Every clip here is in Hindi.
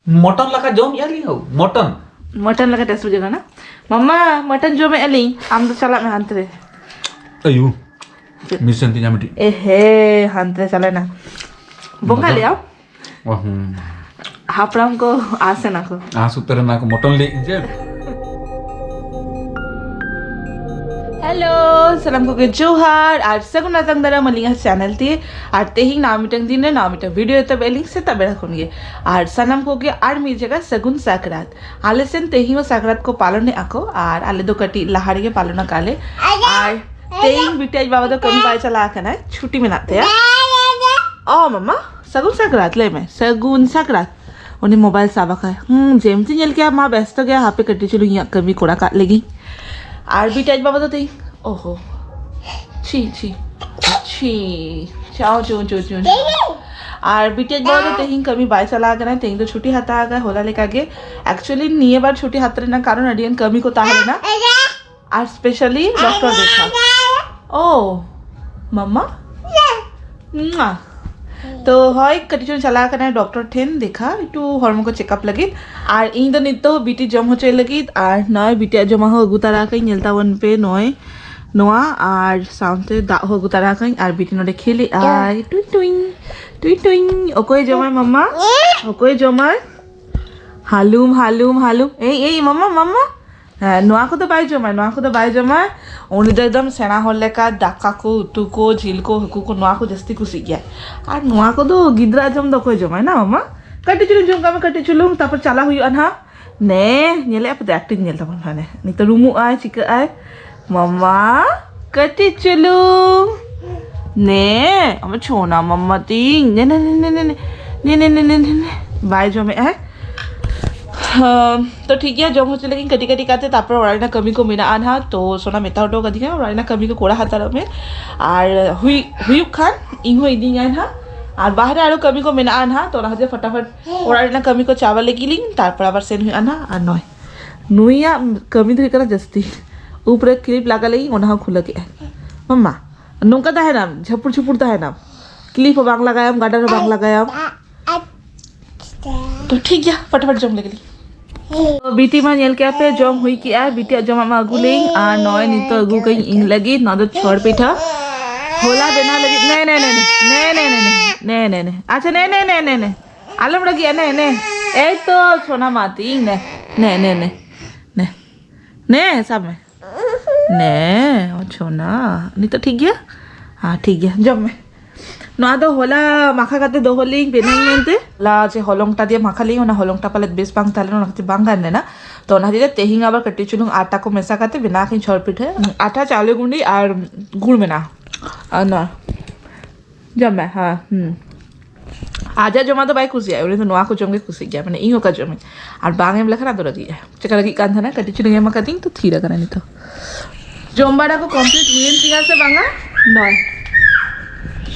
मटन लगा जम याली हो मटन मटन लगा टेस्ट बुझेगा ना मम्मा मटन जो में एली आम तो चला में हंतरे अयो मिशन तीन मिनट ए हे हंतरे चला ना बोंगा ले आओ हापड़ाम को आसे ना को सूत्र ना को मटन ले जे हेलो सलाम को जोहार आज सगुन नातंग दरा मलिंगा चैनल थी और तेहिंग नामिटंग दिन नामिटा वीडियो तब एलिंग से तब बेरा खुनगे और सनम को के आर मी जगह सगुन साकरात आले सेन तेहिंग वो साकरात को पालन ने आको और आले दो कटी लहाड़ी के पालन काले और तेहिंग बिटिया बाबा तो कम पाए चला आकना छुट्टी में नाते या ओ मम्मा सगुन साकरात ले मैं सगुन साकरात उन्हें मोबाइल साबा का जेमती जल के माँ व्यस्त गया यहाँ पे कटी चलो यहाँ कभी कोड़ा काट लेगी और भी टाइज बाबा तो थे ओहो छी छी छी चाओ चो चो चो और भी टाइज बाबा तो तेहिंग कभी बाय चला गया तेहिंग तो छुट्टी हाथा आ गया होला लेके आगे एक्चुअली निये बार छुट्टी हाथ ना कारण अडियन कमी को ताहे ना और स्पेशली डॉक्टर देखा ओ मम्मा तो हय कटिचन चला करना डॉक्टर ठेन देखा एकटू हॉर्मोन को चेकअप लगी और इन नितो बीटी जम हो लगी और नय बीटिया जमा हो अगू तारा कई नेलता वन पे नय नोआ और साउंडते दा हो अगू तारा कई और बीटी नोडे खेली आय टुई टुई टुई ओकोय जमा मम्मा ओकोय जमा हालुम हालुम हालुम ए मम्मा नोआ को तो बाय जमा उन्हीं तो एकदम सेना हो लेका दाका को उतु को झील को हकू को नोआ को जस्ती कुछ गया और नोआ को तो गिद्रा जम दो कोई जमा ना मम्मा कटी चुलूं जुम का में कटी चुलूं तापर चला हुई अनहा ने नेले आप एक्टिंग नेल तबन हाने नि तो रूमु आय चिका आय मम्मा कटी चुलूं ने हम छोना मम्मा तिंग ने बाय जमे आय तो ठीक है जम हो चलेगी कटी कटी काते तापर ओराइना कमी को मिना आना तो सोना मेता उठो कदी है ओराइना कमी को कोड़ा हातार में और हुई खान इंगो इदिंग आना और बाहर आरो कमी को मिना आना तो ना फटाफट ओराइना कमी को चावल लेकिलिंग तापर आबार सेन हुई आना और नय नुइया कमी तो करा जस्ती ऊपर क्लिप लगा लगी ओना खुला के मम्मा नोंका ताहे नाम झपुर छुपुर ताहे नाम क्लिप बांग लगायम गाडर बांग लगायम तो ठीक है फटाफट जम लगली बीटी मा नेल के पे जम हुई कि आ बीटी जमा मा अगु लें आ नय नितो अगु कई इन लगी न तो छोड़ पिठा होला देना लगी ने अच्छा ने आलम लगी ने ए तो सोना माती ने सब में ने ओ सोना नहीं तो ठीक है हाँ ठीक है जम में ना तो होला माखा काते दो होलिंग बेनाई मेनते ला जे हलंगटा दिए माखा लिंग ओना हलंगटा पाले बेस बांग ताले ना खति बांग गाने ना तो ना दिले तेहिंग आबार कटी चुलुंग आटा को मेसा काते बिना खि छोर पिठे आटा चावल गुंडी और गुड़ में ना ना जमे हां आजा जमा तो बाई खुशी है उन्हें तो नोआ को जम के खुशी गया मैंने इहो का जमे और बांगे में लखना तो रही है चका लगी कान था ना कटी चुलुंग मा कातिंग तो थीरा करा नहीं तो जमबाड़ा को कंप्लीट हुईन सिंगा से बांगा नय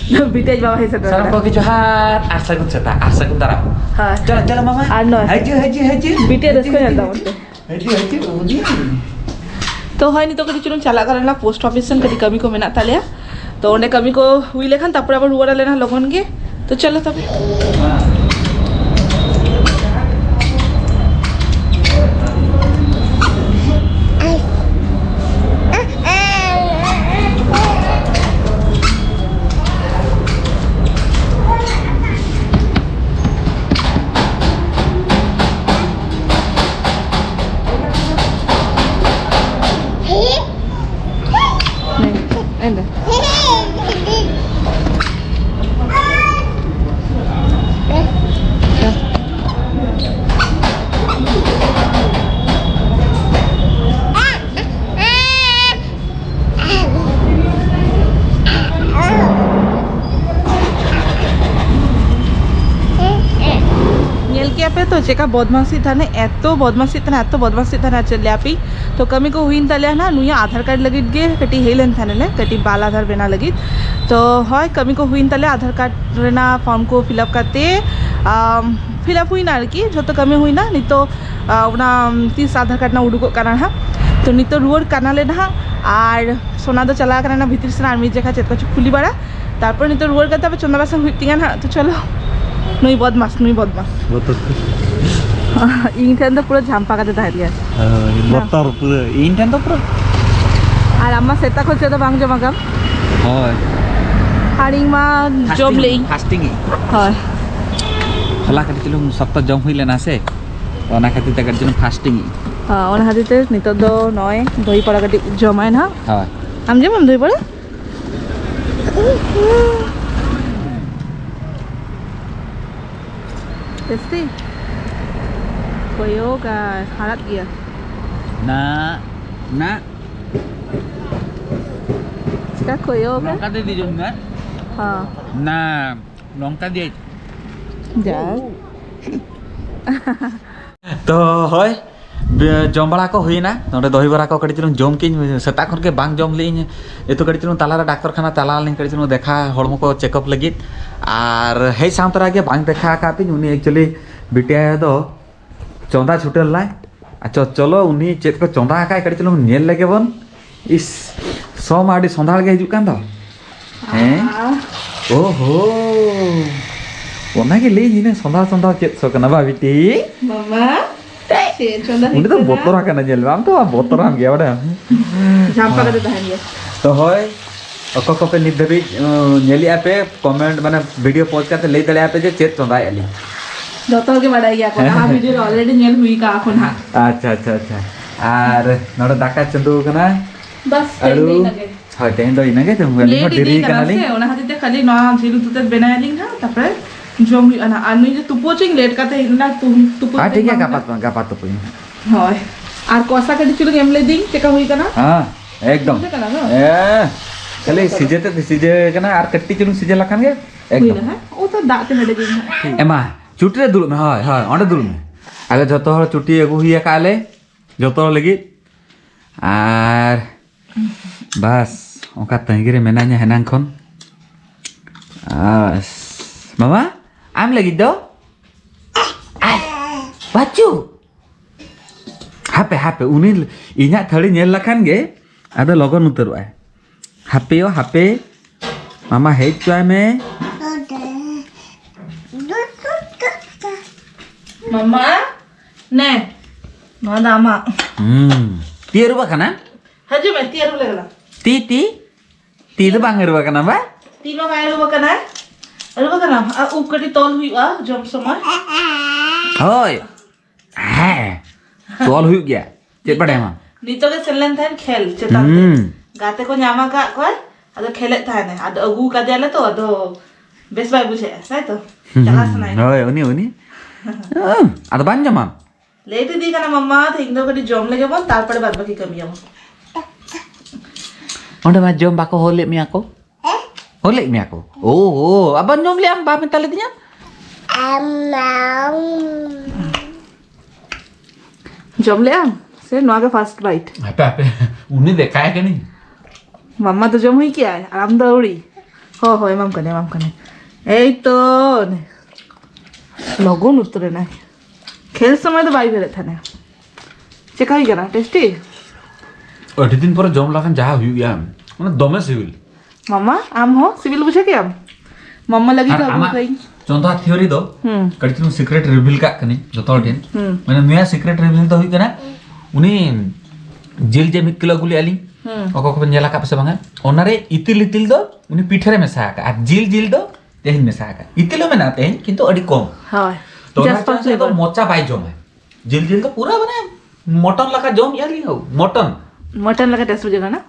बीटेज बाबा है सब सारा को जोहार आशा कुन तारा हां चलो मामा आ नय हजी बीटे दस को जाता हूं तो है नहीं तो कटी चुलुंग चला करना पोस्ट ऑफिस सन कटी कमी को मेना तालिया तो ओने कमी को हुई लेखन तापर आबार रुवारा लेना लगन के तो चलो तब तो चेका बदमाशी था एतो बदमाशी था ना चले आपी तो कमी को हुई ताले ना नुया आधार कार्ड लगी गे कटी हेलन था ने कटी बाल आधार बना लगी तो है कमी को हुई ताले आधार कार्ड रेना फॉर्म को फिलअप करते फिलअप हुई ना कि जो तो कमी हुई ना नहीं तो ना 30 आधार कार्ड ना उडुको करना हा तो नहीं तो रुआर करना ले ना और सोना तो चला करना भीतर से आर्मी जगह चेत कुछ खुली बड़ा तारपर नहीं तो रुआर करते चंदा बासन हुई ना तो चलो नुई बदमाश Botor. ᱤᱧ ᱴᱷᱮᱱ ᱫᱚ ᱯᱩᱨᱟᱹ ᱡᱷᱟᱢᱯᱟ ᱠᱟᱛᱮ ᱛᱟᱦᱮᱸ ᱜᱮᱭᱟ Botor pura. Ini kan tuh pura. ᱟᱨ ᱟᱢ ᱥᱮᱛᱟ ᱠᱷᱚᱱ ᱪᱮᱫ ᱫᱚ ᱵᱟᱝ ᱡᱚᱢ ᱟᱠᱟᱢ Hoi. ᱟᱨ ᱤᱧ ᱢᱟ ᱡᱚᱢ ᱞᱮᱜ Fasting. ᱦᱳᱭ Hola kan cilung sabta jom hui lena se. Ona khatir te kan cilung fasting. ᱚᱱᱟ ᱠᱷᱟᱹᱛᱤᱨ ᱛᱮ ᱱᱤᱛᱚᱜ ᱫᱚ ᱱᱚᱜᱼᱚᱭ ᱫᱚᱦᱤ ᱯᱟᱲᱟ ᱠᱟᱹᱴᱤᱡ ᱡᱚᱢᱟᱭ ᱱᱟᱦᱟᱜ Hoi. ᱟᱢ ᱡᱚᱢᱟᱢ ᱫᱚᱦᱤ ᱯᱟᱲᱟ tasty koyo ka harat gya Na. ska koyo ka Nongka di jom na. ha Na. Nongka di. ja तो होय जम बड़ा को हुई ना नोडे दही बड़ा को कड़ी चलूं जम की सेता खन के बांग जम ली एतो कड़ी चलूं ताला डाक्टर खाना ताला लिंग कड़ी चलूं देखा हड़मो को चेकअप लगी और हे सामतरा के बांग देखा काती उनी एक्चुअली बिटिया दो चौंदा छुटल लाई अच्छा चलो उनी चेत को चौंदा का कड़ी चलूं नेल लगे बन इस सो माडी संधाल के हिजु कान दो हैं ओहो ओना के ले हिने संधाल चेत सो कना बा बिटी mama उन्हें तो बोतरा का नजर लाम तो आप बोतरा हम गया बड़ा jhampa kate tahan gya तो होय अको को पे निधबी नेली आपे कमेंट माने वीडियो पोस्ट करते ले दले आपे जे चेत चंदा Eli joto ge badai gya ko ha video already nyel hui ka akhon ha अच्छा आर नोड दाका चंदू कना bas अरु tending lage हाय टेन दो इनगे तुम गली में डेरी कना ली ona khatir te khali na jilu tute benailing na tapre jom hui ana anu je tupo ching late kate na tupo हां ठीक है गापा तो पुई hoy ar kosa kadi chulu emle ding cheka hui kana हां एकदम kana no ए चले सीजे कना आर कट्टी चलू सीजे लखन गे hui एकदम na ha o to da te mede ding एमा चुटी रे दुल में हाय ओंडे दुल में आगे जतो हर चुटी एगु हुई काले जतो लगी आर बस ओका तंगिरे मेनाnya हेनां खन आस मामा आम लगी दो बाचू हापे उनी इना थड़ी नेल लखान गे आदो लगन उतरवा हापे मामा हेज चाय में mama ne no dama tiar ba kana haju me tiar hu legala ti do bang ba kana ba tino kai ru kana aru kana u kadi tol hui wa jom samay hoy ha tol hui gya chet bade ma nito ke selen thain khel chetan gate ko nyama ka ko ado khelet thane ado agu ka dele to ado bes bai buje sai to jaga sanai hoy uni ada banja mam late di kana mama thing do kadi jom lege bon tarpore bad baki kami am onde ma jom bako holek mi aku holek mi aku oh aban jom li am ba minta letinya jom le am se no aga first bite apa uni देखा है कि नहीं mama to jom hui kya hai aram dauri ho emam kane ei to logon utre na खेल समय तो बाई भेले थाने चेक hui kana tasty अढ़ी दिन पर जम लखन जहाँ हुई या माने दमे civil mama am ho civil बुझे के am mama lagi আর ka আমা kai चंदा थ्योरी दो कड़ितनु सीक्रेट रिवील का कनी जतो दिन माने नया सीक्रेट रिवील तो हुई कना उनी जेल जे 1 किलो गुली आली ओको को नेला का पसे बांगा ओनारे इतिल दो उनी पीठरे में साका आ जिल दो तेहिन में साका इतिलो में ना तेहिन किंतु अडी कम hoy तो तो मोचा बाई जम है जिल तो पूरा बने मटन लगा जम याली हो मटन लगा टेस्ट बुझे ना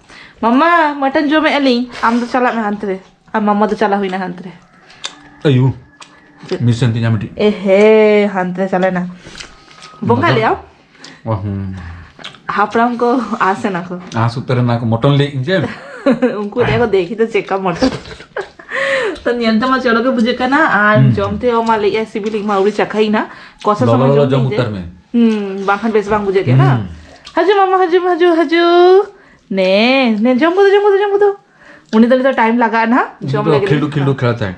mama mutton jom ali am to chala me hantre am mama to chala hui na hantre अयु मिशन ती जामिटी he hantre chala na bonga le am वाह hapram ko ase na ko आ सुतर ना को मटन ले इंजे उनको देखो देखी तो चेकअप मटन तो नियंत्रण में चलो के बुझे का ना आज जमते ओ माले या सिविलिंग माउरी चखाई ना कोसा समय जम उतर में बाखन बेस बांग बुझे के ना हजू मामा हजू ने जम बुदो उन्हें तो टाइम लगा ना जम लगे खिल्डू खेलता है